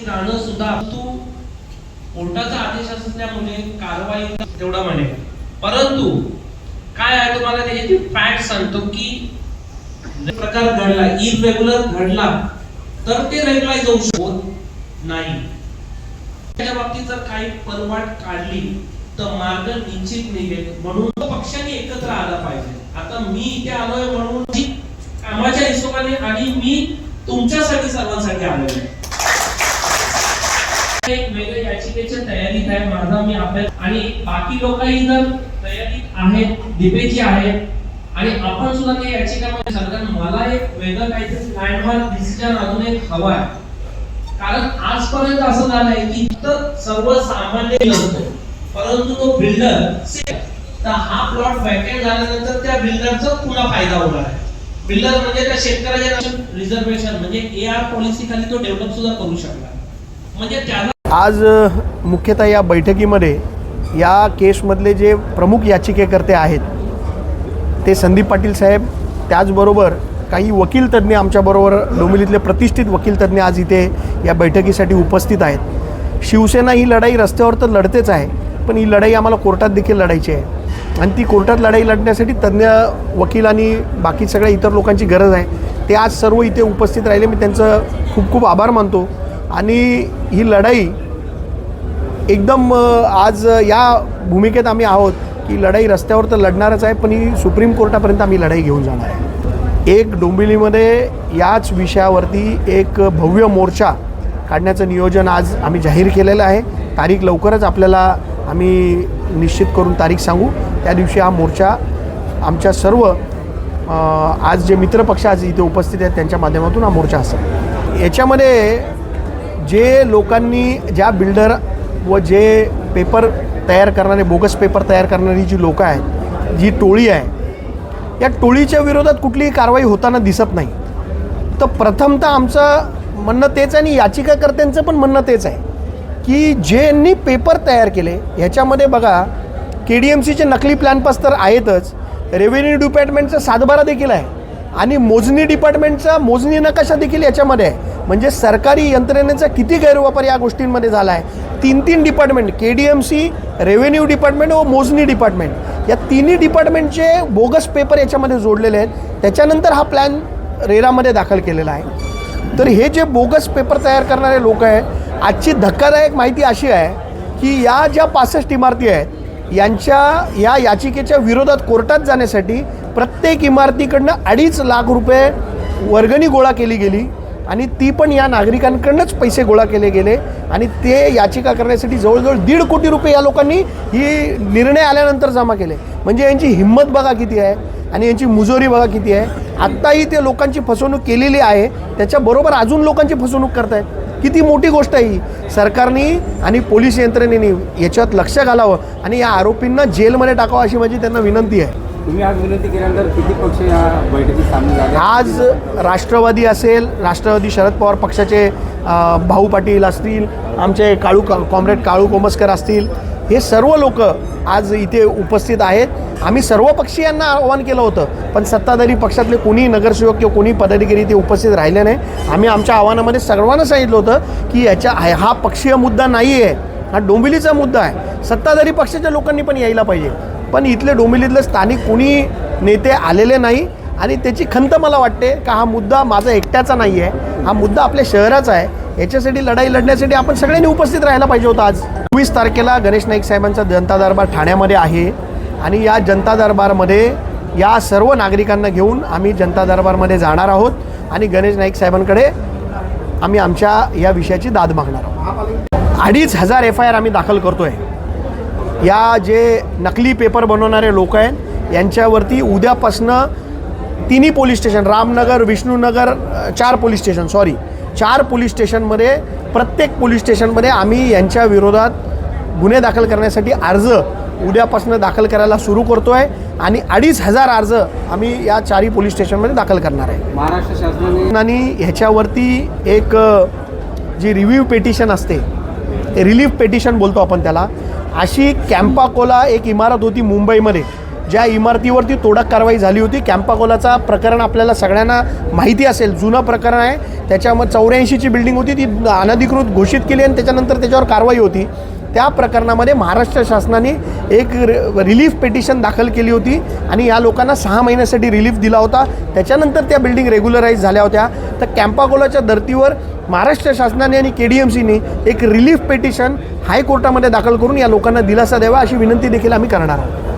जाणं सुद्धा तू कोर्टाचा आदेश असल्यामुळे कारवाई तेवढा म्हणेल, परंतु काय आहे तुम्हाला त्याची फॅक्ट सांगतो की प्रकार घडला इरेग्युलर घडला तर ते रेग्युलाइज होऊ शकत नाही। त्याच्या बाबतीत जर काही परवाट काढली तर मार्ग निश्चित निघेल, म्हणून पक्षांनी एकत्र आला पाहिजे। आता मी इथे आलोय म्हणून कामाच्या हिशोबाने आणि मी तुमच्यासाठी सर्वांसाठी आलोय। एक वेगळ्या याचिकेची तयारीत आहे माझा मी अभ्यास आणि बाकी लोकही जर तयारीत आहेत दिपेची आहेत आणि आपण सुद्धा त्या याचिकामध्ये सरकार मला एक वेगळं काहीतरी लँडमार्क डिसिजन अजून एक हवा आहे, कारण आजपर्यंत असं झालंय की सर्वसामान्य नसतो, परंतु तो बिल्डर तर हा प्लॉट वॅकंट झाल्यानंतर त्या बिल्डरचा पुन्हा फायदा होणार आहे। बिल्डर म्हणजे त्या शेतकऱ्याच्या रिझर्वेशन म्हणजे एआर पॉलिसी खाली तो डेव्हलप सुद्धा करू शकणार, म्हणजे त्याला आज मुख्यतः या बैठकीमध्ये या केसमधले जे प्रमुख याचिकेकर्ते आहेत ते संदीप पाटील साहेब, त्याचबरोबर काही वकील तज्ज्ञ आमच्याबरोबर डोंबिवलीतले प्रतिष्ठित वकील तज्ज्ञ आज इथे या बैठकीसाठी उपस्थित आहेत। शिवसेना ही लढाई रस्त्यावर तर लढतेच आहे, पण ही लढाई आम्हाला कोर्टात देखील लढायची आहे आणि ती कोर्टात लढाई लढण्यासाठी तज्ज्ञ वकील आणि बाकी सगळ्या इतर लोकांची गरज आहे। ते आज सर्व इथे उपस्थित राहिले, मी त्यांचं खूप खूप आभार मानतो आणि ही लढाई एकदम आज या भूमिकेत आम्ही आहोत की लढाई रस्त्यावर तर लढणारच आहे, पण ही सुप्रीम कोर्टापर्यंत आम्ही लढाई घेऊन जाणार आहे। एक डोंबिवलीमध्ये याच विषयावरती एक भव्य मोर्चा काढण्याचं नियोजन आज आम्ही जाहीर केलेलं आहे। तारीख लवकरच आपल्याला आम्ही निश्चित करून तारीख सांगू, त्या दिवशी हा मोर्चा आमच्या सर्व आज जे मित्रपक्ष आज इथे उपस्थित आहेत त्यांच्या माध्यमातून हा मोर्चा असेल। याच्यामध्ये जे लोकांनी ज्या बिल्डर व जे पेपर तयार करणारे बोगस पेपर तयार करणारी जी लोकं आहेत, जी टोळी आहे, या टोळीच्या विरोधात कुठलीही कारवाई होताना दिसत नाही। तर प्रथमतः आमचं म्हणणं तेच आहे आणि याचिकाकर्त्यांचं पण म्हणणं तेच आहे की ज्यांनी पेपर तयार केले ह्याच्यामध्ये बघा KDMCचे नकली प्लॅन पास तर आहेतच, रेव्हेन्यू डिपार्टमेंटचा सातबारा देखील आहे आणि मोजणी डिपार्टमेंटचा मोजणी नकाशा देखील याच्यामध्ये आहे। म्हणजे सरकारी यंत्रणेचा किती गैरवापर या गोष्टींमध्ये झाला आहे। 3 डिपार्टमेंट KDMC, रेव्हेन्यू डिपार्टमेंट व मोजणी डिपार्टमेंट या तिन्ही डिपार्टमेंटचे बोगस पेपर याच्यामध्ये जोडलेले आहेत। त्याच्यानंतर हा प्लॅन रेरामध्ये दाखल केलेला आहे। तर हे जे बोगस पेपर तयार करणारे लोक आहेत, आजची धक्कादायक माहिती अशी आहे की या ज्या 65 इमारती आहेत यांच्या या याचिकेच्या विरोधात कोर्टात जाण्यासाठी प्रत्येक इमारतीकडनं 2.5 लाख रुपये वर्गणी गोळा केली गेली आणि ती पण या नागरिकांकडूनच पैसे गोळा केले गेले आणि ते याचिका करण्यासाठी जवळजवळ 1.5 कोटी रुपये या लोकांनी ही निर्णय आल्यानंतर जमा केले। म्हणजे यांची हिंमत बघा किती आहे आणि यांची मुजोरी बघा किती आहे। आत्ताही ते लोकांची फसवणूक केलेली आहे, त्याच्याबरोबर अजून लोकांची फसवणूक करतायत। किती मोठी गोष्ट आहे ही। सरकारने आणि पोलीस यंत्रणेने याच्यात लक्ष घालावं आणि या आरोपींना जेलमध्ये टाकावं अशी माझी त्यांना विनंती आहे। तुम्ही आज विनंती केल्यानंतर किती पक्ष या बैठकीत सामील झाले? आज राष्ट्रवादी असेल, राष्ट्रवादी शरद पवार पक्षाचे भाऊ पाटील असतील, आमचे कॉम्रेड काळू कोमस्कर असतील, हे सर्व लोक आज इथे उपस्थित आहेत। आम्ही सर्व पक्षीयांना आवाहन केलं होतं, पण सत्ताधारी पक्षातले कोणी नगरसेवक किंवा कोणी पदाधिकारी इथे उपस्थित राहिले नाही। आम्ही आमच्या आव्हानामध्ये सर्वांना सांगितलं होतं की हा पक्षीय मुद्दा नाही आहे, हा डोंबिवलीचा मुद्दा आहे। सत्ताधारी पक्षाच्या लोकांनी पण यायला पाहिजे, पण इथले डोंबिवलीतले स्थानिक कोणी नेते आलेले नाही आणि त्याची खंत मला वाटते का हा मुद्दा माझा एकट्याचा नाही आहे, हा मुद्दा आपल्या शहराचा आहे। याच्यासाठी लढाई लढण्यासाठी आपण सगळ्यांनी उपस्थित राहायला पाहिजे होतं। आज 24 तारखेला गणेश नाईक साहेबांचा जनता दरबार ठाण्यामध्ये आहे आणि या जनता दरबारमध्ये या सर्व नागरिकांना घेऊन आम्ही जनता दरबारमध्ये जाणार आहोत आणि गणेश नाईक साहेबांकडे आम्ही आमच्या या विषयाची दाद मागणार आहोत। 2,500 FIR आम्ही दाखल करतोय। या जे नकली पेपर बनवणारे लोक आहेत यांच्यावरती उद्यापासनं 3 police station, Ramnagar, Vishnunagar, 4 police स्टेशनमध्ये प्रत्येक पोलीस स्टेशनमध्ये आम्ही यांच्या विरोधात गुन्हे दाखल करण्यासाठी अर्ज उद्यापासून दाखल करायला सुरू करतो आहे आणि 2,500 अर्ज आम्ही या 4 पोलीस स्टेशनमध्ये दाखल करणार आहे। महाराष्ट्र शासनाने ह्याच्यावरती एक जी रिव्ह्यू पेटिशन असते, रिलीफ पेटिशन बोलतो आपण त्याला, अशी कॅम्पाकोला एक इमारत होती मुंबईमध्ये, ज्या इमारतीवरती तोडक कारवाई झाली होती, कॅम्पाकोलाचा प्रकरण आपल्याला सगळ्यांना माहिती असेल, जुनं प्रकरण आहे. त्याच्यामध्ये 84ची बिल्डिंग होती, ती अनधिकृत घोषित केली आणि त्याच्यानंतर त्याच्यावर कारवाई होती. त्या प्रकरणामध्ये महाराष्ट्र शासनाने एक रिलीफ पिटिशन दाखल केली होती आणि या लोकांना 6 महिन्यासाठी रिलीफ दिला होता. त्याच्यानंतर त्या बिल्डिंग रेग्युलराईज झाल्या होत्या. तर कॅम्पाकोलाच्या धर्तीवर महाराष्ट्र शासनाने आणि KDMCने एक रिलीफ पिटिशन हायकोर्टामध्ये दाखल करून या लोकांना दिलासा द्यावा अशी विनंती देखील आम्ही करणार आहोत.